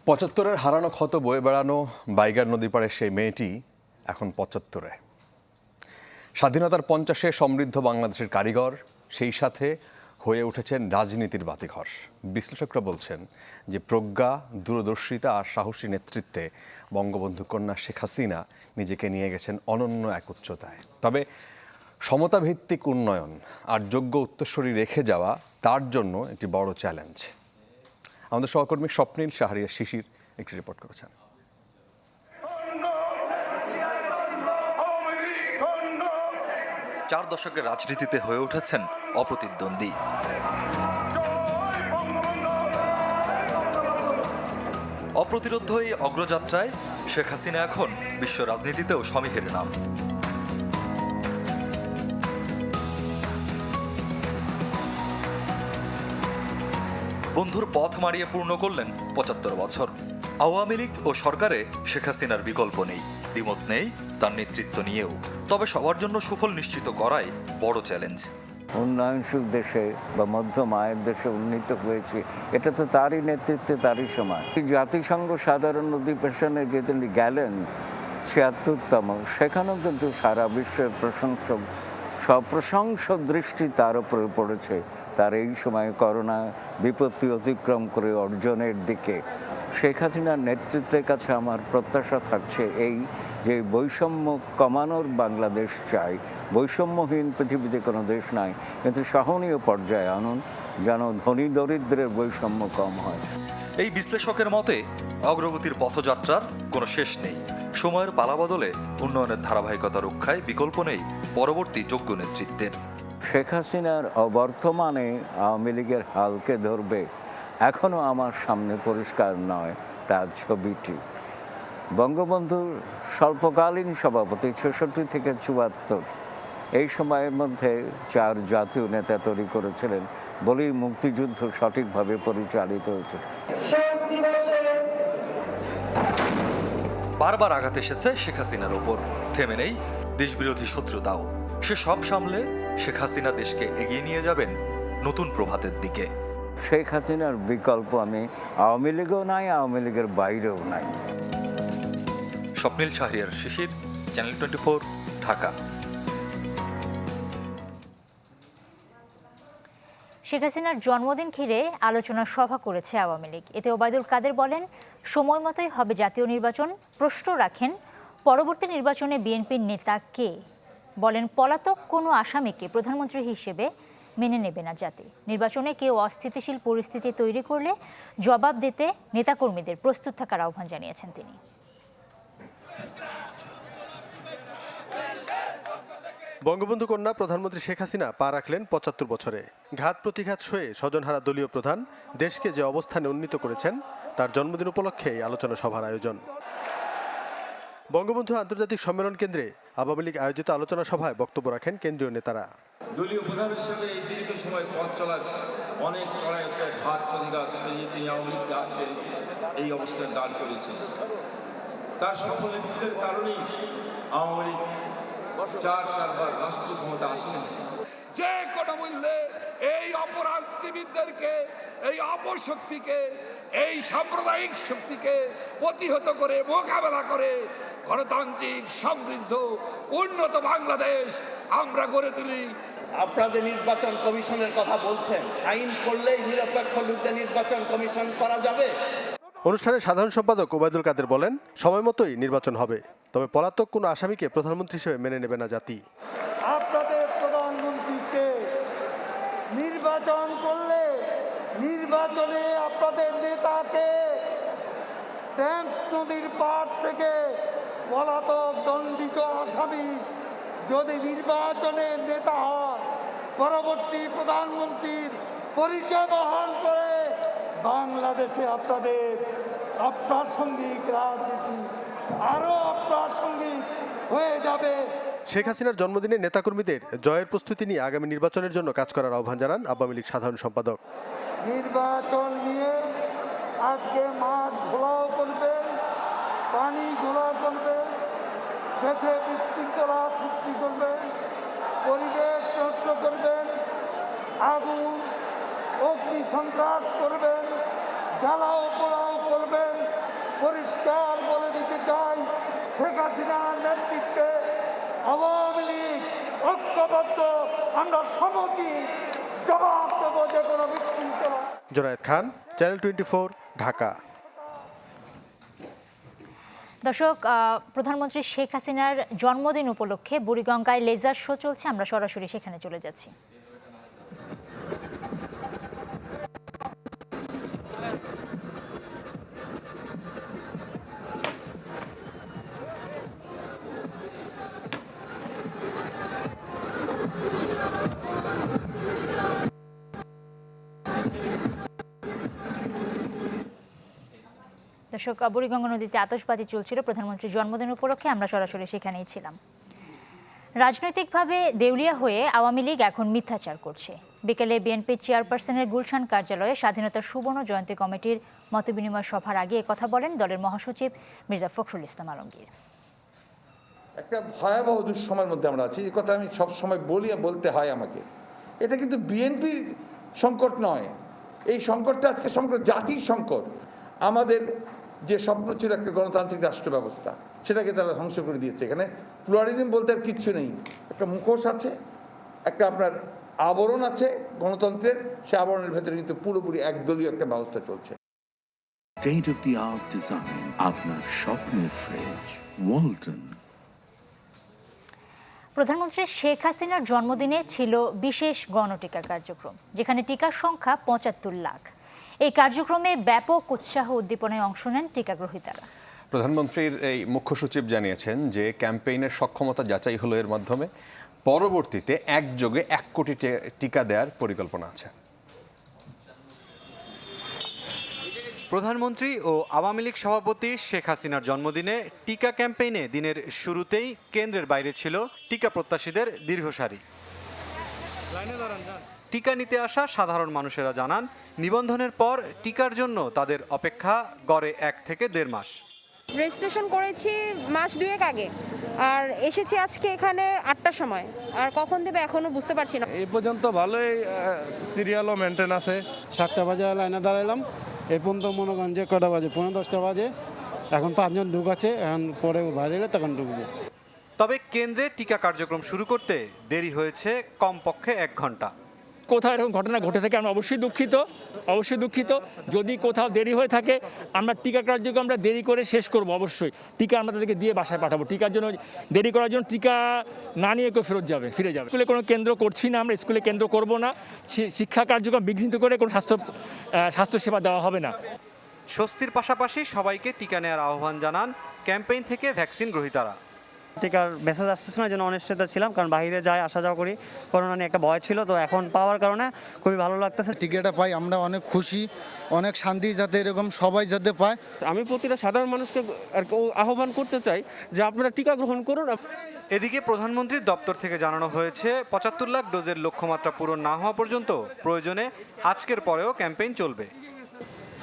৭৫-এর হারানো ক্ষত বয়ে বেড়ানো বাইগার নদী পাড়ের সেই মেয়েটি এখন ৭৫-এ। স্বাধীনতার ৫০-এ সমৃদ্ধ বাংলাদেশের কারিগর, সেই সাথে হয়ে উঠেছেন রাজনীতির বাতিঘর। বিশ্লেষকরা বলছেন যে প্রজ্ঞা, দূরদর্শিতা আর সাহসী নেতৃত্বে বঙ্গবন্ধু কন্যা শেখ হাসিনা নিজেকে নিয়ে গেছেন অনন্য এক উচ্চতায়। তবে সমতাভিত্তিক উন্নয়ন আর যোগ্য উত্তরসূরি রেখে যাওয়া তার জন্য একটি বড় চ্যালেঞ্জ। আমাদের সহকর্মী স্বপ্নীল শাহরিয়ার শিশির একটি রিপোর্ট করেছেন। 4 দশকের রাজনীতিতে হয়ে উঠেছেন অপ্রতিদ্বন্দ্বী। অপ্রতিরোধ্য এই অগ্রযাত্রায় শেখ হাসিনা এখন বিশ্ব রাজনীতিতেও সমীহের নাম। বন্ধুর পথ মারিয়ে পূর্ণ করলেন ৭৫ বছর। আওয়ামী লীগ ও সরকারে শেখ হাসিনার বিকল্প নেই, দ্বিমত নেই তার নেতৃত্ব নিয়েও। তবে সবার জন্য সুফল নিশ্চিত করাই বড় চ্যালেঞ্জ। উন্নয়নশীল দেশে বা মধ্যম আয়ের দেশে উন্নীত হয়েছে, এটা তো তারই নেতৃত্বে, তারই সময়। জাতিসংঘ সাধারণ অধিবেশনে যে তিনি গেলেন ৭৬তম, সেখানেও কিন্তু সারা বিশ্বের সপ্রশংস দৃষ্টি তার উপরে পড়েছে, তার এই সময় করোনা বিপত্তি অতিক্রম করে অর্জনের দিকে। শেখ হাসিনার নেতৃত্বের কাছে আমার প্রত্যাশা থাকছে এই যে বৈষম্য কমানোর বাংলাদেশ চাই, বৈষম্যহীন পৃথিবীতে কোনো দেশ নাই, কিন্তু সহনীয় পর্যায়ে আনুন যেন ধনী দরিদ্রের বৈষম্য কম হয়। এই বিশ্লেষকের মতে অগ্রগতির পথযাত্রার কোনো শেষ নেই। সময়ের পালাবদলে উন্নয়নের ধারাবাহিকতা রক্ষায় বিকল্প নেই পরবর্তী যোগ্য নেতৃত্বের। শেখ হাসিনার অবর্তমানে আওয়ামী লীগের হালকে ধরবে এখনও আমার সামনে পরিষ্কার নয় তার ছবিটি। বঙ্গবন্ধুর স্বল্পকালীন সভাপতি ৬৬ থেকে ৭৪, এই সময়ের মধ্যে 4 জাতীয় নেতা তৈরি করেছিলেন বলেই মুক্তিযুদ্ধ সঠিকভাবে পরিচালিত হয়েছে। বারবার আঘাত এসেছে শেখ হাসিনার ওপর, থেমে নেই দেশবিরোধী শত্রুতাও। সে সব সামলে শেখ হাসিনা দেশকে এগিয়ে নিয়ে যাবেন নতুন প্রভাতের দিকে। শেখ হাসিনার বিকল্প আমি আওয়ামী লীগও নাই, আওয়ামী লীগের বাইরেও নাই। স্বপ্নীল শাহরিয়ার শিশির, চ্যানেল 24, ঢাকা। শেখ হাসিনার জন্মদিন ঘিরে আলোচনা সভা করেছে আওয়ামী লীগ। এতে ওবায়দুল কাদের বলেন, সময় মতোই হবে জাতীয় নির্বাচন। প্রশ্ন রাখেন, পরবর্তী নির্বাচনে বিএনপির নেতা কে? বলেন, পলাতক কোনো আসামিকে প্রধানমন্ত্রী হিসেবে মেনে নেবে না জাতি। নির্বাচনে কেউ অস্থিতিশীল পরিস্থিতি তৈরি করলে জবাব দিতে নেতাকর্মীদের প্রস্তুত থাকার আহ্বান জানিয়েছেন তিনি। বঙ্গবন্ধু কন্যা প্রধানমন্ত্রী শেখ হাসিনা পা রাখলেন ৭৫ বছরে। ঘাত প্রতিঘাত সয়ে স্বজনহারা দলীয় প্রধান দেশকে যে অবস্থানে উন্নীত করেছেন, তার জন্মদিন উপলক্ষে এই আলোচনা সভার আয়োজন। বঙ্গবন্ধু আন্তর্জাতিক সম্মেলন কেন্দ্রে আওয়ামী লীগ আয়োজিত আলোচনা সভায় বক্তব্য রাখেন কেন্দ্রীয় নেতারা। দলীয় প্রধান হিসেবে এই দীর্ঘ সময় পথ চলার অনেক চড়াই ঘাত প্রতিঘাত পেরিয়ে তিনি আওয়ামী লীগকে আসলে এই অবস্থায় দাঁড় করেছেন। তার সফল নেতৃত্বের কারণেই আওয়ামী লীগ 4বার রাষ্ট্র ক্ষমতা আসেন। যে কোনো মূল্যে এই অপরাজনীতিবিদদেরকে, এই অপশক্তিকে, এই সাম্প্রদায়িক শক্তিকে প্রতিহত করে মোকাবেলা করে গণতান্ত্রিক সমৃদ্ধ উন্নত বাংলাদেশ আমরা গড়ে তুলি। আপনাদের নির্বাচন কমিশনের কথা বলছেন, আইন করলেই নিরপেক্ষ লোকদের নির্বাচন কমিশন করা যাবে। অনুষ্ঠানে সাধারণ সম্পাদক ওবায়দুল কাদের বলেন, সময় মতোই নির্বাচন হবে, তবে পলাতক কোনো আসামিকে প্রধানমন্ত্রী হিসেবে মেনে নেবে না জাতি। আপনাদের প্রধানমন্ত্রীকে নির্বাচন করলে নির্বাচনে আপনাদের নেতাকে ট্যাঙ্ক নদীর পাড় থেকে পলাতক দণ্ডিত আসামি যদি নির্বাচনের নেতা হন, পরবর্তী প্রধানমন্ত্রীর পরিচয় বহন করে বাংলাদেশে অপ্রাসঙ্গিক রাজনীতি আরো অপ্রাসঙ্গিক হয়ে যাবে। শেখ হাসিনার জন্মদিনে নেতাকর্মীদের জয়ের প্রস্তুতি নিয়ে আগামী নির্বাচনের জন্য কাজ করার আহ্বান জানান আওয়ামী লীগ সাধারণ সম্পাদক। নির্বাচন নিয়ে আজকে মাঠ ঘোলাও করবেন, পানি ঘোলা করবেন, দেশে বিশৃঙ্খলা সৃষ্টি করবেন, পরিবেশ নষ্ট করবেন, আগুন অগ্নি সন্ত্রাস করবেন, জ্বালাও পোড়াও করবেন, শেখ হাসিনার নেতৃত্বে আওয়ামী লীগ ঐক্যবদ্ধ, আমরা সমতি জবাব দেবো যে কোনো বিশৃঙ্খলা। জোনায়েদ খান, চ্যানেল 24, ঢাকা। দর্শক, প্রধানমন্ত্রী শেখ হাসিনার জন্মদিন উপলক্ষে বুড়িগঙ্গায় লেজার শো চলছে, আমরা সরাসরি সেখানে চলে যাচ্ছি। দর্শক, বুড়িগঙ্গা নদীতে আতশবাজি চলছিল প্রধানমন্ত্রীর জন্মদিন উপলক্ষে, আমরা সরাসরি সেখানেই ছিলাম। রাজনৈতিকভাবে দেউলিয়া হয়ে আওয়ামী লীগ এখন মিথ্যাচার করছে। বিকেলে বিএনপি চেয়ারপারসনের গুলশান কার্যালয়ে স্বাধীনতার সুবর্ণ জয়ন্তী কমিটির মতবিনিময় সভার আগে কথা বলেন দলের মহাসচিব মির্জা ফখরুল ইসলাম আলমগীর। একটা ভয়াবহ দুঃসময়ের মধ্যে আমরা আছি, এই কথা আমি সব সময় বলি, বলতে হয় আমাকে। এটা কিন্তু বিএনপির সংকট নয়, এই সংকটটা আজকে সংকট জাতির সংকট। আমাদের যে স্বপ্ন ছিল একটা গণতান্ত্রিক রাষ্ট্র ব্যবস্থা, সেটাকে তারা ধ্বংস করে দিয়েছে। এখানে প্লুরালিজম বলতে আর কিচ্ছু নেই, একটা মুখোশ আছে, একটা আপনার আবরণ আছে গণতন্ত্রের, সে আবরণের ভেতরে কিন্তু পুরোপুরি একদলীয় একটা ব্যবস্থা চলছে। State of the art design, আপনার স্বপ্নের ফ্রিজ ওয়ালটন। প্রধানমন্ত্রী শেখ হাসিনার জন্মদিনে ছিল বিশেষ গণটিকা কার্যক্রম, যেখানে টিকার সংখ্যা ৭৫ লাখ। এই কার্যক্রমে ব্যাপক উৎসাহ উদ্দীপনায় অংশ নেন টিকাগ্রহীতারা। প্রধানমন্ত্রীর এই মুখ্য সচিব জানিয়েছেন যে ক্যাম্পেইনের সক্ষমতা যাচাই হলো এর মাধ্যমে, পরবর্তীতে একযোগে ১ কোটি টিকা দেওয়ার পরিকল্পনা আছে। প্রধানমন্ত্রী ও আওয়ামী লীগ সভাপতি শেখ হাসিনার জন্মদিনে টিকা ক্যাম্পেইনে দিনের শুরুতেই কেন্দ্রের বাইরে ছিল টিকা প্রত্যাশীদের দীর্ঘ সারি। টিকা নিতে আসা সাধারণ মানুষেরা জানান, নিবন্ধনের পর টিকার জন্য তাদের অপেক্ষা গড়ে ১ থেকে ১.৫ মাস। রেজিস্ট্রেশন করেছি মাস ২ আগে, আর এসেছি আজকে এখানে ৮টার সময়, আর কখন দেবে এখনো বুঝতে পারছি না। এই পর্যন্ত ভালোই সিরিয়ালও মেনটেন আছে। ৭টা বাজে লাইনে দাঁড়াইলাম, এই পর্যন্ত মনে করেন যে কটা বাজে, ১৫-১০টা বাজে। এখন ৫ জন ঢুকাচ্ছে, এখন পরে বাইরে এলে তখন ঢুকবে। তবে কেন্দ্রে টিকা কার্যক্রম শুরু করতে দেরি হয়েছে কমপক্ষে ১ ঘন্টা। কোথাও এরকম ঘটনা ঘটে থাকে আমরা অবশ্যই দুঃখিত। যদি কোথাও দেরি হয়ে থাকে, আমরা টিকা কার্যক্রম আমরা দেরি করে শেষ করব। অবশ্যই টিকা আমরা তাদেরকে দিয়ে বাসায় পাঠাবো। টিকার জন্য দেরি করার জন্য টিকা না নিয়ে কেউ ফিরে যাবে। স্কুলে কোনো কেন্দ্র করছি না, আমরা স্কুলে কেন্দ্র করব না। শিক্ষা কার্যক্রম বিঘ্নিত করে কোনো স্বাস্থ্যসেবা দেওয়া হবে না। স্বস্তির পাশাপাশি সবাইকে টিকা নেওয়ার আহ্বান জানান ক্যাম্পেইন থেকে ভ্যাকসিন গ্রহীতারা। টিকার মেসেজ আসতেছে না, জন্য অনিশ্চয়তা ছিলাম, কারণ বাইরে যাই আসা যাওয়া করি, করোনা নিয়ে একটা ভয় ছিল। তো এখন পাওয়ার কারণে খুবই ভালো লাগতেছে। টিকাটা পাই আমরা অনেক খুশি, অনেক শান্তি, যাতে এরকম সবাই যাতে পায়। আমি প্রতিটা সাধারণ মানুষকে আহ্বান করতে চাই যে আপনারা টিকা গ্রহণ করুন। এদিকে প্রধানমন্ত্রীর দপ্তর থেকে জানানো হয়েছে ৭৫ লাখ ডোজের লক্ষ্যমাত্রা পূরণ না হওয়া পর্যন্ত প্রয়োজনে আজকের পরেও ক্যাম্পেইন চলবে।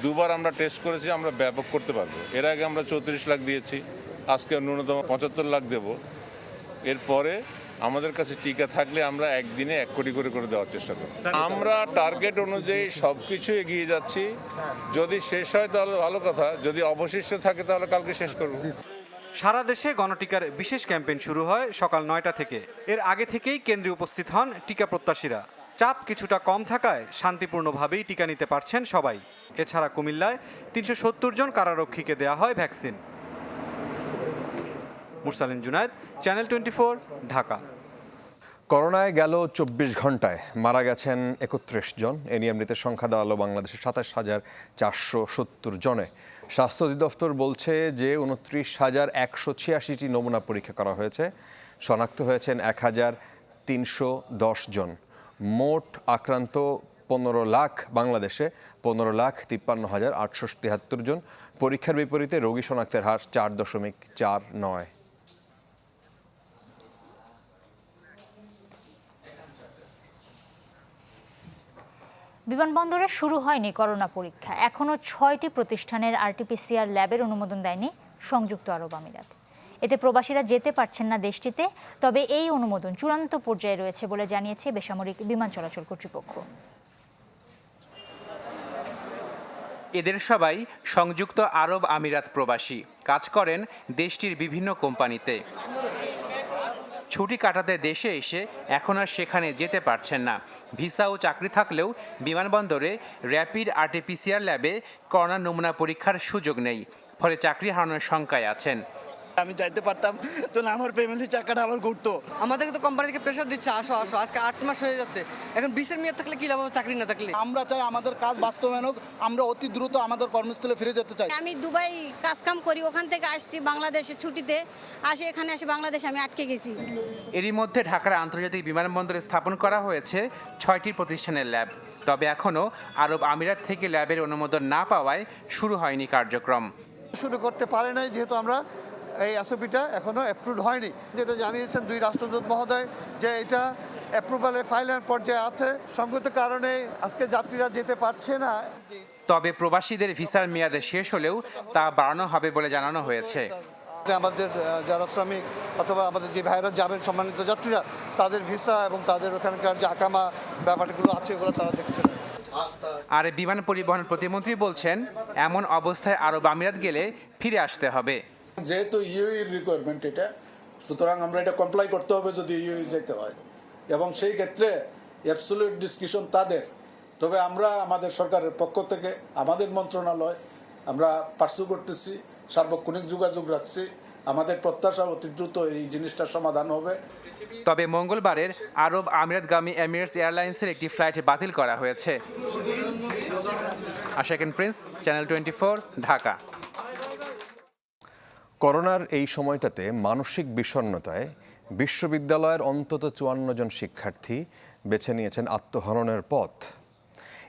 2বার আমরা টেস্ট করেছি, আমরা ব্যাপক করতে পারবো। এর আগে আমরা ৩৪ লাখ দিয়েছি, আজকে ন্যূনতম ৭৫ লাখ দেব। এরপরে আমাদের কাছে টিকা থাকলে আমরা একদিনে ১ কোটি করে দেওয়ার চেষ্টা করব। আমরা টার্গেট অনুযায়ী সব কিছু এগিয়ে যাচ্ছি। যদি শেষ হয় তাহলে ভালো কথা, যদি অবশিষ্ট থাকে তাহলে কালকে শেষ করব। সারা দেশে গণটিকার বিশেষ ক্যাম্পেইন শুরু হয় সকাল ৯টা থেকে। এর আগে থেকেই কেন্দ্রে উপস্থিত হন টিকা প্রত্যাশীরা। চাপ কিছুটা কম থাকায় শান্তিপূর্ণভাবেই টিকা নিতে পারছেন সবাই। এছাড়া কুমিল্লায় ৩৭০ জন কারারক্ষীকে দেয়া হয় ভ্যাকসিন। মুরসালিন জুনায়েদ, চ্যানেল 24, ঢাকা। করোনায় গেল ২৪ ঘন্টায় মারা গেছেন ৩১ জন। এ নিয়ে মৃতের সংখ্যা দাঁড়ালো বাংলাদেশে ২৭,৪৭০ জনে। স্বাস্থ্য অধিদপ্তর বলছে যে ২৯,১৮৬টি নমুনা পরীক্ষা করা হয়েছে। শনাক্ত হয়েছেন ১,৩১০ জন। মোট আক্রান্ত ১৫ লাখ, বাংলাদেশে ১৫,৫৩,৮৭৩ জন। পরীক্ষার বিপরীতে রোগী শনাক্তের হার ৪.৪৯। বিমানবন্দরে শুরু হয়নি করোনা পরীক্ষা। এখনও ৬টি প্রতিষ্ঠানের আরটিপিসিআর ল্যাবের অনুমোদন দেয়নি সংযুক্ত আরব আমিরাত। এতে প্রবাসীরা যেতে পারছেন না দেশটিতে। তবে এই অনুমোদন চূড়ান্ত পর্যায়ে রয়েছে বলে জানিয়েছে বেসামরিক বিমান চলাচল কর্তৃপক্ষ। এদের সবাই সংযুক্ত আরব আমিরাত প্রবাসী, কাজ করেন দেশটির বিভিন্ন কোম্পানিতে। ছুটি কাটাতে দেশে এসে এখন আর সেখানে যেতে পারছেন না। ভিসা ও চাকরি থাকলেও বিমানবন্দরে র্যাপিড আরটিপিসিআর ল্যাবে করোনা নমুনা পরীক্ষার সুযোগ নেই, ফলে চাকরি হারানোর শঙ্কায় আছেন। আমি যাইতে পারতাম তো না, আমার ফ্যামিলি চাকাটা আবার ঘুরতো। আমাদেরকে তো কোম্পানি থেকে প্রেশার দিচ্ছে, আসো আসো, আজকে 8 মাস হয়ে যাচ্ছে। এখন 20-এর মেয়াদ থাকলে কি লাভ হবে চাকরি না থাকলে? আমরা চাই আমাদের কাজ বাস্তবায়ন হোক, আমরা অতি দ্রুত আমাদের কর্মস্থলে ফিরে যেতে চাই। আমি দুবাই কাজকাম করি, ওখান থেকে আসছি বাংলাদেশে ছুটিতে, এখানে আসি বাংলাদেশে আমি আটকে গেছি। এরই মধ্যে ঢাকার আন্তর্জাতিক বিমানবন্দরে স্থাপন করা হয়েছে 6টি প্রতিষ্ঠানের ল্যাব। তবে এখনও আরব আমিরাত থেকে ল্যাবের অনুমোদন না পাওয়ায় শুরু হয়নি কার্যক্রম। শুরু করতে পারে নাই, যেহেতু আমরা এই এসওপিটা এখনো অ্যাপ্রুভ হয়নি। যেটা জানিয়েছেন 2 রাষ্ট্রদূত মহোদয় যে এটা অ্যাপ্রুভালের ফাইনাল পর্যায়ে আছে, সংগত কারণে আজকে যাত্রীরা যেতে পারছে না। তবে প্রবাসীদের ভিসার মেয়াদে শেষ হলেও তা বাড়ানো হবে বলে জানানো হয়েছে। আমাদের যারা শ্রমিক অথবা আমাদের যে ভাইরা যাবেন সম্মানিত যাত্রীরা, তাদের ভিসা এবং তাদের ওখানকার যে আকামা ব্যাপারগুলো আছে ওগুলো তারা দেখছেন। আর বিমান পরিবহন প্রতিমন্ত্রী বলছেন, এমন অবস্থায় আরব আমিরাত গেলে ফিরে আসতে হবে। যেহেতু ইউএর রিকোয়ারমেন্ট এটা, সুতরাং আমরা এটা কমপ্লাই করতে হবে যদি ইউএ যেতে হয়, এবং সেই ক্ষেত্রে অ্যাবসলিউট ডিসকাশন তাদের। তবে আমরা আমাদের সরকারের পক্ষ থেকে আমাদের মন্ত্রণালয় আমরা পার্সু করতেছি, সার্বক্ষণিক যোগাযোগ রাখছি। আমাদের প্রত্যাশা অতি দ্রুত এই জিনিসটার সমাধান হবে। তবে মঙ্গলবারের আরব আমিরাতগামী এমিরেটস এয়ারলাইন্সের একটি ফ্লাইট বাতিল করা হয়েছে। আশাকিন প্রিন্স, চ্যানেল 24, ঢাকা। করোনার এই সময়টাতে মানসিক বিষণ্ণতায় বিশ্ববিদ্যালয়ের অন্তত 54 জন শিক্ষার্থী বেছে নিয়েছেন আত্মহননের পথ।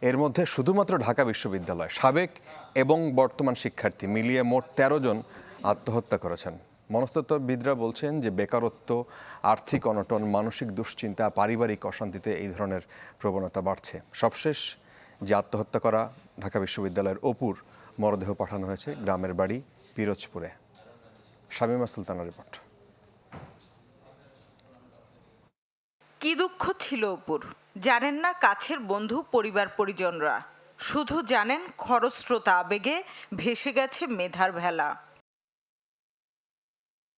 এর মধ্যে শুধুমাত্র ঢাকা বিশ্ববিদ্যালয় সাবেক এবং বর্তমান শিক্ষার্থী মিলিয়ে মোট 13 জন আত্মহত্যা করেছেন। মনস্তত্ত্ববিদরা বলছেন যে বেকারত্ব, আর্থিক অনটন, মানসিক দুশ্চিন্তা, পারিবারিক অশান্তিতে এই ধরনের প্রবণতা বাড়ছে। সবশেষ যে আত্মহত্যা করা ঢাকা বিশ্ববিদ্যালয়ের অপুর মরদেহ পাঠানো হয়েছে গ্রামের বাড়ি পিরোজপুরে। শামীমা সুলতানার রিপোর্ট। কি দুঃখ ছিল অপুর, জানেন না কাছের বন্ধু, পরিবার পরিজনরা, শুধু জানেন খরস্রোতা আবেগে ভেসে গেছে মেধার ভেলা।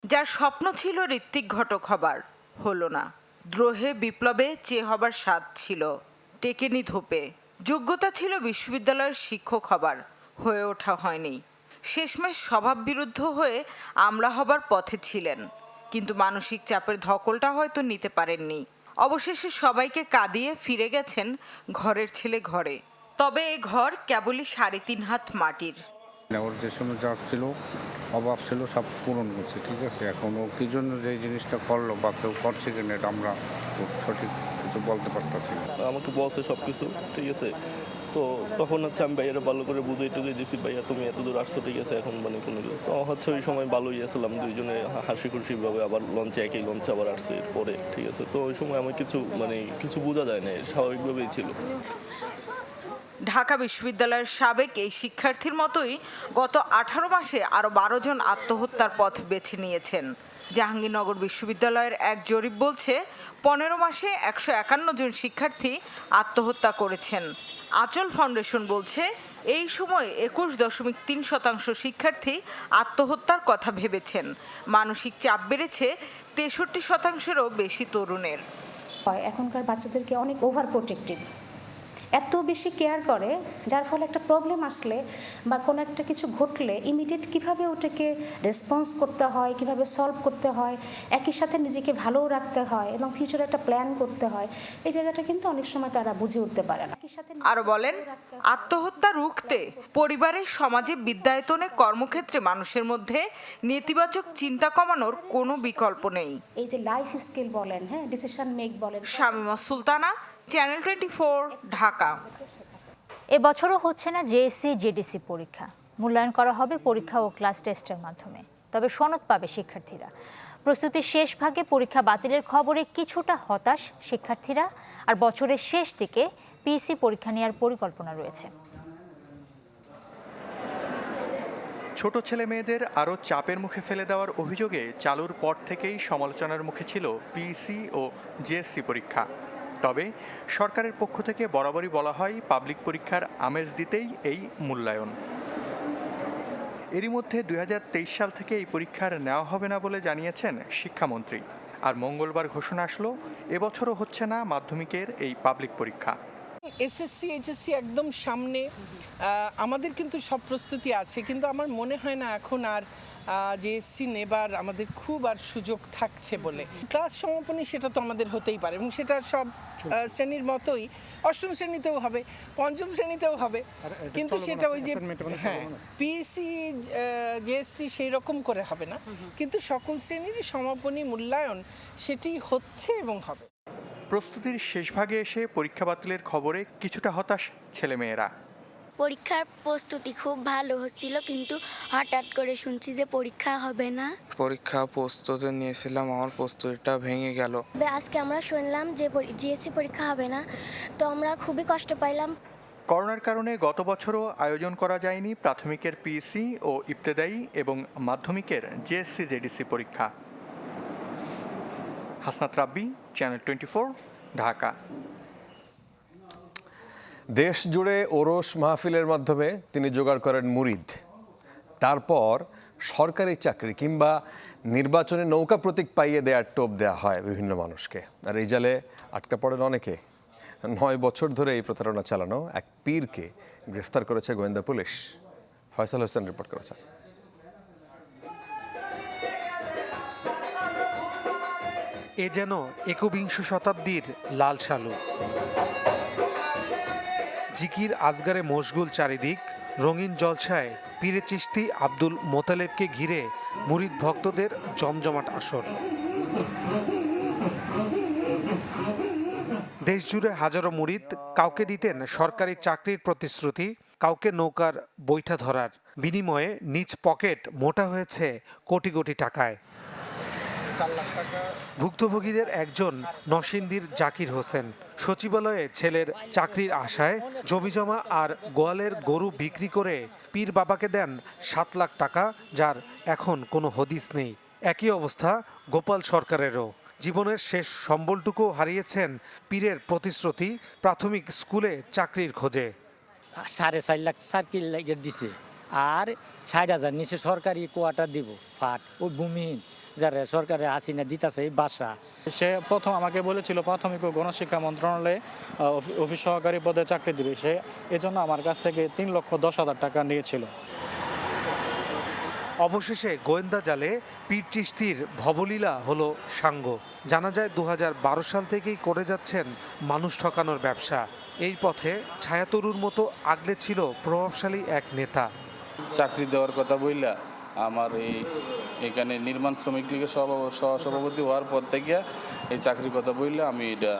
যার স্বপ্ন ছিল ঋত্বিক ঘটক হবার, হলো না। দ্রোহে বিপ্লবে চেয়ে হবার স্বাদ ছিল, টেকেনি ধোপে। যোগ্যতা ছিল বিশ্ববিদ্যালয়ের শিক্ষক হবার, হয়ে ওঠা হয়নি। শেষমেশ স্বভাব বিরুদ্ধ হয়ে আমলা হবার পথে ছিলেন, কিন্তু মানসিক চাপের ধকলটা হয়তো নিতে পারেননি। অবশেষে সবাইকে কাঁদিয়ে ফিরে গেছেন ঘরের ছেলে ঘরে। তবে এ ঘর কেবলই 3.5 হাত মাটির। ওর যে সময় যা ছিল, অভাব ছিল, সব পূরণ করছে, ঠিক আছে। এখন ও কি জন্য যে জিনিসটা করলো বা কেউ করছে কিনা এটা আমরা সঠিক কিছু বলতে পারতেছি না। আমাকে বলছে সব কিছু, ঠিক আছে। তো তখন হচ্ছে আমি ভাইয়ারা ভালো করে বুঝাই টুঝে দিছি, ভাইয়া তুমি এত দূর আসছো, ঠিক আছে, এখন মানে কোনো তো হচ্ছে ওই সময় ভালোই আসলাম, দুইজনে হাসি খুশিভাবে আবার লঞ্চে একই লঞ্চে আবার আসছে পরে, ঠিক আছে। তো ওই সময় আমার কিছু বোঝা যায় না, স্বাভাবিকভাবেই ছিল। ঢাকা বিশ্ববিদ্যালয়ের সাবেক এই শিক্ষার্থীর মতোই গত 18 মাসে আরও 12 জন আত্মহত্যার পথ বেছে নিয়েছেন। জাহাঙ্গীরনগর বিশ্ববিদ্যালয়ের এক জরিপ বলছে 15 মাসে 151 জন শিক্ষার্থী আত্মহত্যা করেছেন। আচল ফাউন্ডেশন বলছে এই সময় 21.3% শিক্ষার্থী আত্মহত্যার কথা ভেবেছেন। মানসিক চাপ বেড়েছে 63%-এরও বেশি তরুণের। এখনকার বাচ্চাদেরকে অনেক ওভার প্রোটেক্টিভ, এত বেশি কেয়ার করে, যার ফলে একটা প্রবলেম আসলে বা কোনো একটা কিছু ঘটলে ইমিডিয়েট কিভাবে ওটাকে রেসপন্স করতে হয়, কিভাবে সলভ করতে হয়, একই সাথে নিজেকে ভালোও রাখতে হয় এবং ফিউচারে একটা প্ল্যান করতে হয়, এই জায়গাটা কিন্তু অনেক সময় তারা বুঝে উঠতে পারে না। আরো বলেন, আত্মহত্যা রুখতে পরিবারে, সমাজে, বিদ্যায়তনে, কর্মক্ষেত্রে মানুষের মধ্যে নেতিবাচক চিন্তা কমানোর কোনো বিকল্প নেই। এই যে লাইফ স্কিল বলেন, হ্যাঁ, ডিসিশন মেক বলেন। শামীমা সুলতানা, চ্যানেল 24, ঢাকা। এবছরও হচ্ছে না জেএসসি জেডিসি পরীক্ষা। মূল্যায়ন করা হবে পরীক্ষা ও ক্লাস টেস্টের মাধ্যমে, তবে সনদ পাবে শিক্ষার্থীরা। প্রস্তুতির শেষ ভাগে পরীক্ষা বাতিলের খবরে কিছুটা হতাশ শিক্ষার্থীরা, আর বছরের শেষ দিকে পিএসসি পরীক্ষা নেওয়ার পরিকল্পনা রয়েছে। ছোট ছেলে মেয়েদের আরও চাপের মুখে ফেলে দেওয়ার অভিযোগে চালুর পর থেকেই সমালোচনার মুখে ছিল পিএসসি ও জেএসসি পরীক্ষা। তবে সরকারের পক্ষ থেকে বরাবরই বলা হয় পাবলিক পরীক্ষার আমেজ দিতেই এই মূল্যায়ন। এরই মধ্যে 2023 সাল থেকে এই পরীক্ষার নেওয়া হবে না বলে জানিয়েছেন শিক্ষামন্ত্রী। আর মঙ্গলবার ঘোষণা আসলো এবছরও হচ্ছে না মাধ্যমিকের এই পাবলিক পরীক্ষা। এসএসসি এইচএসসি একদম সামনে, আমাদের কিন্তু সব প্রস্তুতি আছে, কিন্তু আমার মনে হয় না এখন আর জেএসসি নেবার আমাদের খুব আর সুযোগ থাকছে বলে। ক্লাস সমাপনী সেটা তো আমাদের হতেই পারে এবং সেটা সব শ্রেণীর মতোই অষ্টম শ্রেণীতেও হবে, পঞ্চম শ্রেণীতেও হবে, কিন্তু সেটা ওই যে হ্যাঁ পিএসসি জেএসসি সেই রকম করে হবে না, কিন্তু সকল শ্রেণীর সমাপনী মূল্যায়ন সেটি হচ্ছে এবং হবে। প্রস্তুতির শেষ ভাগে এসে পরীক্ষা বাতিলের খবরে কিছুটা হতাশ ছেলেমেয়েরা। পরীক্ষার প্রস্তুতি খুব ভালো হচ্ছিল, কিন্তু হঠাৎ করে শুনছি যে পরীক্ষা হবে না। পরীক্ষা প্রস্তুতি নিয়েছিলাম, আমার প্রস্তুতিটা ভেঙে গেল। আজকে আমরা শুনলাম যে জিএসসি পরীক্ষা হবে না, তো আমরা খুবই কষ্ট পাইলাম। করোনার কারণে গত বছরও আয়োজন করা যায়নি প্রাথমিকের পিএসসি ও ইবতেদায়ী এবং মাধ্যমিকের জেএসসি জেডিসি পরীক্ষা। হাসনাত রাব্বি, চ্যানেল 24, ঢাকা। দেশ জুড়ে ওরস মাহফিলের মাধ্যমে তিনি জোগাড় করেন মুরিদ। তারপর সরকারি চাকরি কিংবা নির্বাচনে নৌকা প্রতীক পাইয়ে দেওয়ার টোপ দেওয়া হয় বিভিন্ন মানুষকে। আর এই জালে আটকা পড়েন অনেকে। 9 বছর ধরে এই প্রতারণা চালানো এক পীরকে গ্রেফতার করেছে গোয়েন্দা পুলিশ। ফয়সাল হোসেন রিপোর্ট করেছেন। এ যেন 21 শতাব্দীর লাল সালু। জিকির আজগারে মশগুল চারিদিক, রঙিন জলছায় পীরে চিশতি আব্দুল মোতালেবকে ঘিরে মুরিদ ভক্তদের জমজমাট আসর। দেশজুড়ে হাজারো মুরিদ, কাউকে দিতেন সরকারি চাকরির প্রতিশ্রুতি, কাউকে নৌকার বৈঠা ধরার বিনিময়ে নিজ পকেট মোটা হয়েছে কোটি কোটি টাকায়। ভুক্তভোগীদের একজন নরসিংদীর জাকির হোসেন। সচিবালয়ে ছেলের চাকরির আশায় জমিজমা আর গোয়ালের গরু বিক্রি করে পীর বাবাকে দেন 7 লাখ টাকা, যার এখন কোনো হদিস নেই। একই অবস্থা গোপাল সরকারেরও। জীবনের শেষ সম্বলটুকু হারিয়েছেন পীরের প্রতিশ্রুতি প্রাথমিক স্কুলে চাকরির খোঁজে। 4.5 লাখ সার্কিল দিছে, আর 60,000 নিচে সরকারি কোয়ার্টার দিব ফাট ও ভূমিহীন যারা সরকারে হাসিনা দিতেছে এই বাসা। সে প্রথম আমাকে বলেছিল প্রাথমিক ও গণশিক্ষা মন্ত্রণালয়ে অফিস সহকারী পদে চাকরি দিবে, সে এজন্য আমার কাছ থেকে 3,10,000 টাকা নিয়েছিল। অবশেষে গোয়েন্দা জালে পীর চিশতির ভবলীলা হলো সাঙ্গ। জানা যায় 2012 সাল থেকেই করে যাচ্ছেন মানুষ ঠকানোর ব্যবসা। এই পথে ছায়াতরুর মতো আগলে ছিল প্রভাবশালী এক নেতা। চাকরি দেওয়ার কথা বললা আমার এখানে নির্মাণ শ্রমিক লীগের সভাপতি হওয়ার পর থেকে এই চাকরির কথা বললে আমি এটা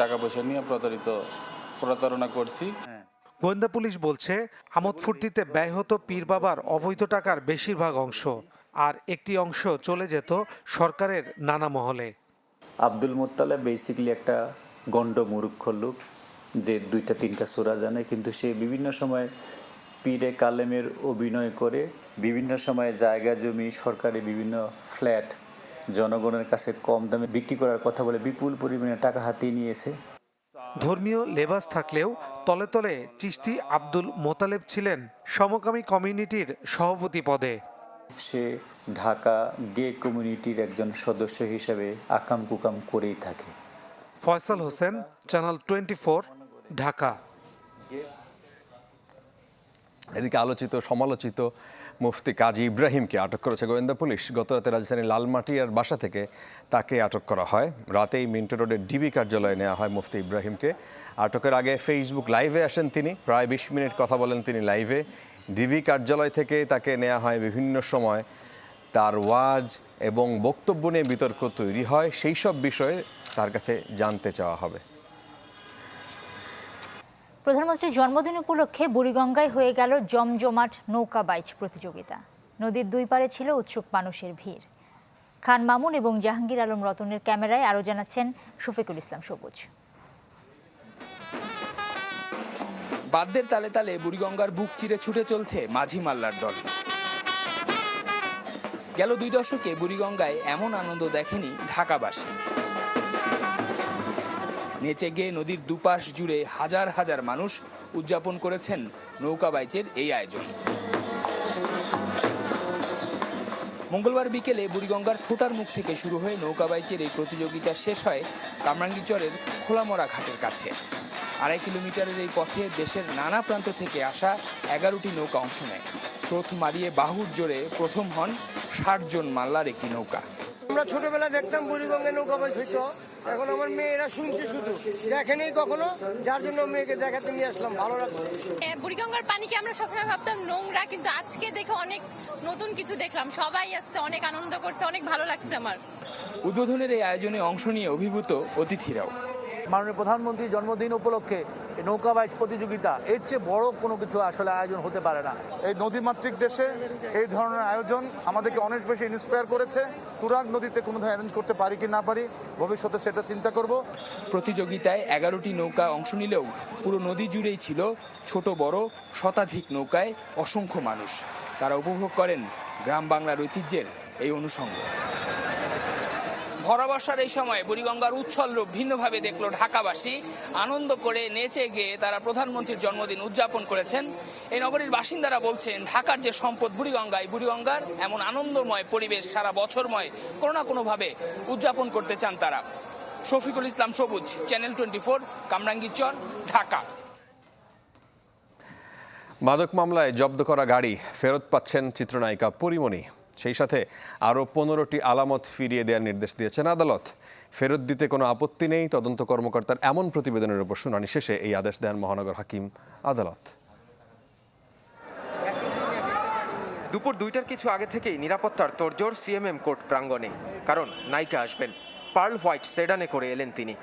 টাকা পয়সা নিয়ে প্রতারণা করছি। গোয়েন্দা পুলিশ বলছে আমোদ ফুর্তিতে ব্যয় হতো পীর বাবার অবৈধ টাকার বেশিরভাগ অংশ, আর একটি অংশ চলে যেত সরকারের নানা মহলে। আব্দুল মোত্তালেব বেসিক্যালি একটা গণ্ড মূর্খ লোক, যে 2-3টা সূরা জানে, কিন্তু সে বিভিন্ন সময় পীরে কালেমের অভিনয় করে বিভিন্ন সময়ে জায়গা জমি, সরকারি বিভিন্ন ফ্ল্যাট জনগণের কাছে কম দামে বিক্রি করার কথা বলে বিপুল পরিমাণে টাকা হাতিয়ে নিয়েছে। ধর্মীয় লেবাস থাকলেও তলে তলে চিশতি আব্দুল মোতালেব ছিলেন সমকামী কমিউনিটির সভাপতি পদে। সে ঢাকা গে কমিউনিটির একজন সদস্য হিসেবে আকাম কুকাম করেই থাকে। ফয়সাল হোসেন, চ্যানেল 24, ঢাকা। এদিকে আলোচিত সমালোচিত মুফতি কাজী ইব্রাহিমকে আটক করেছে গোয়েন্দা পুলিশ। গতরাতে রাজধানীর লালমাটিয়ার বাসা থেকে তাকে আটক করা হয়। রাতেই মিন্টো রোডের ডিবি কার্যালয়ে নেওয়া হয় মুফতি ইব্রাহিমকে। আটকের আগে ফেসবুক লাইভে আসেন তিনি, প্রায় 20 মিনিট কথা বলেন তিনি লাইভে। ডিবি কার্যালয় থেকে তাকে নেওয়া হয়। বিভিন্ন সময় তার ওয়াজ এবং বক্তব্য নিয়ে বিতর্ক তৈরি হয়, সেই সব বিষয়ে তার কাছে জানতে চাওয়া হবে। প্রধানমন্ত্রীর জন্মদিন উপলক্ষে বুড়িগঙ্গায় হয়ে গেল জমজমাট নৌকা বাইচ প্রতিযোগিতা। নদীর দুই পারে ছিল উৎসুক মানুষের ভিড়। খান মামুন এবং জাহাঙ্গীর আলম রতনের ক্যামেরায় আরও জানাচ্ছেন শফিকুল ইসলাম সবুজ। বাদ্যের তালে তালে বুড়িগঙ্গার বুক চিরে ছুটে চলছে মাঝি মাল্লার দল। গেল 2 দশকে বুড়িগঙ্গায় এমন আনন্দ দেখেনি ঢাকাবাসী। নেচে গিয়ে নদীর দুপাশ জুড়ে হাজার হাজার মানুষ উদযাপন করেছেন নৌকা বাইচের এই আয়োজন। মঙ্গলবার বিকেলে বুড়িগঙ্গার ঠোঁটার মুখ থেকে শুরু হয়ে নৌকা বাইচের এই প্রতিযোগিতা শেষ হয় কামরাঙ্গীরচরের খোলামরা ঘাটের কাছে। 2.5 কিলোমিটারের এই পথে দেশের নানা প্রান্ত থেকে আসা 11টি নৌকা অংশ নেয়। স্রোত মারিয়ে বাহুর জোরে প্রথম হন 60 জন মাল্লার একটি নৌকা। আমরা ছোটবেলায় দেখতাম বুড়িগঙ্গায় নৌকা বাইচ হইতো, এখন আমার মেয়েরা শুনছে, শুধু দেখেনি কখনো, যার জন্য মেয়েকে দেখাতে নিয়ে আসলাম, ভালো লাগছে। বুড়িগঙ্গার পানিকে আমরা সবসময় ভাবতাম নোংরা, কিন্তু আজকে দেখে অনেক নতুন কিছু দেখলাম। সবাই আসছে, অনেক আনন্দ করছে, অনেক ভালো লাগছে আমার। উদ্বোধনের এই আয়োজনে অংশ নিয়ে অভিভূত অতিথিরাও। মাননীয় প্রধানমন্ত্রীর জন্মদিন উপলক্ষে নৌকা বাইচ প্রতিযোগিতা, এর চেয়ে বড় কোনো কিছু আসলে আয়োজন হতে পারে না। এই নদীমাতৃক দেশে এই ধরনের আয়োজন আমাদেরকে অনেক বেশি ইন্সপায়ার করেছে। তুরাগ নদীতে কোনো ধরনের অ্যারেঞ্জ করতে পারি কি না পারি, ভবিষ্যতে সেটা চিন্তা করব। প্রতিযোগিতায় 11টি নৌকা অংশ নিলেও পুরো নদী জুড়েই ছিল ছোট বড় শতাধিক নৌকায় অসংখ্য মানুষ। তারা উপভোগ করেন গ্রাম বাংলার ঐতিহ্যের এই অনুষঙ্গ। ভরা বর্ষার এই সময় বুড়িগঙ্গার উচ্ছল রূপ ভিন্নভাবে দেখলো ঢাকাবাসী। আনন্দ করে নেচে গেয়ে তারা প্রধানমন্ত্রীর জন্মদিন উদযাপন করেছেন। এই নগরীর বাসিন্দারা বলছেন, ঢাকার যে সম্পদ বুড়িগঙ্গায়, বুড়িগঙ্গার এমন আনন্দময় পরিবেশ সারা বছরময় কোনো না কোনোভাবে উদযাপন করতে চান তারা। শফিকুল ইসলাম সবুজ, চ্যানেল 24, কামরাঙ্গীরচর, ঢাকা। মাদক মামলায় জব্দ করা গাড়ি ফেরত পাচ্ছেন চিত্রনায়িকা পরিমণি। সেই সাথে আরও 15টি আলামত ফিরিয়ে দেওয়ার নির্দেশ দিয়েছেন আদালত। ফেরত দিতে কোনো আপত্তি নেই তদন্ত কর্মকর্তার এমন প্রতিবেদনের উপর শুনানি শেষে এই আদেশ দেন মহানগর হাকিম আদালত। দুপুর 2টার কিছু আগে থেকেই নিরাপত্তার তোড়জোড় সিএমএম কোর্ট প্রাঙ্গণে, কারণ নায়িকা আসবেন। পার্ল হোয়াইট সেডানে করে এলেন তিনি।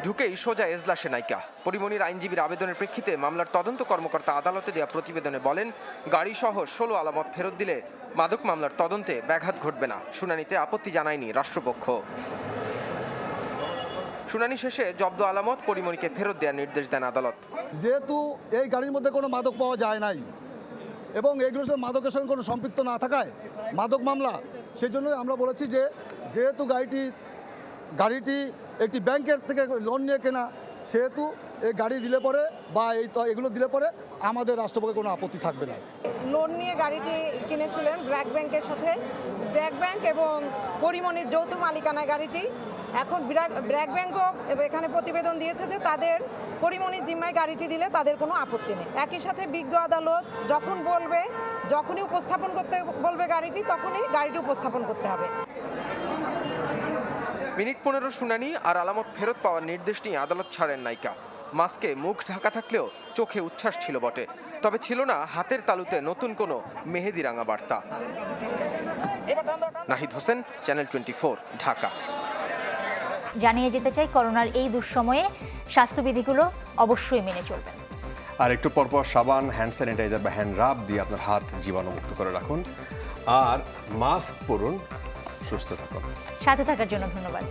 ঢুকেই সোজা এজলাসে নায়িকা। পরিমণির আইনজীবীর আবেদনের প্রেক্ষিতে মামলার তদন্ত কর্মকর্তা আদালতে দেওয়া প্রতিবেদনে বলেন, গাড়িসহ 16 আলামত ফেরত দিলে মাদক মামলার তদন্তে ব্যাঘাত ঘটবে না। শুনানিতে আপত্তি জানায়নি রাষ্ট্রপক্ষ। শুনানি শেষে জব্দ আলামত পরিমণিকে ফেরত দেওয়ার নির্দেশ দেন আদালত। যেহেতু এই গাড়ির মধ্যে কোনো মাদক পাওয়া যায় নাই এবং এগুলোর সঙ্গে মাদকের সঙ্গে কোনো সম্পৃক্ত না থাকায় মাদক মামলা, সেই জন্য আমরা বলেছি যে যেহেতু গাড়িটি একটি ব্যাংকের থেকে লোন নিয়ে কেনা, সেহেতু এই গাড়ি দিলে পরে বা এগুলো দিলে পরে আমাদের রাষ্ট্রপক্ষে কোনো আপত্তি থাকবে না। লোন নিয়ে গাড়িটি কিনেছিলেন ব্র্যাক ব্যাংকের সাথে। ব্র্যাক ব্যাংক এবং পরিমণির যৌথ মালিকানায় গাড়িটি। এখন ব্র্যাক ব্যাংকও এখানে প্রতিবেদন দিয়েছে যে তাদের পরিমণির জিম্মায় গাড়িটি দিলে তাদের কোনো আপত্তি নেই। একই সাথে বিজ্ঞ আদালত যখনই উপস্থাপন করতে বলবে গাড়িটি, তখনই গাড়িটি উপস্থাপন করতে হবে। মিনিট 15 শুনানি আর আলামত ফেরত পাওয়ার নির্দেশ নিয়ে আদালত ছাড়েন নায়িকা। মাস্কে মুখ ঢাকা থাকলেও চোখে উচ্ছ্বাস ছিল বটে, তবে ছিল না হাতের তালুতে নতুন কোনো মেহেদি রাঙা বার্তা। নাহিদ হোসেন, চ্যানেল 24, ঢাকা। জানিয়ে যেতে চাই, করোনার এই দুঃসময়ে স্বাস্থ্যবিধিগুলো অবশ্যই মেনে চলবেন। আর একটু পরপর সাবান, হ্যান্ড স্যানিটাইজার বা হ্যান্ড রাব দিয়ে আপনার হাত জীবাণুমুক্ত করে রাখুন। আর মাস্ক পরুন, সুস্থ থাকুন। সাথে থাকার জন্য ধন্যবাদ।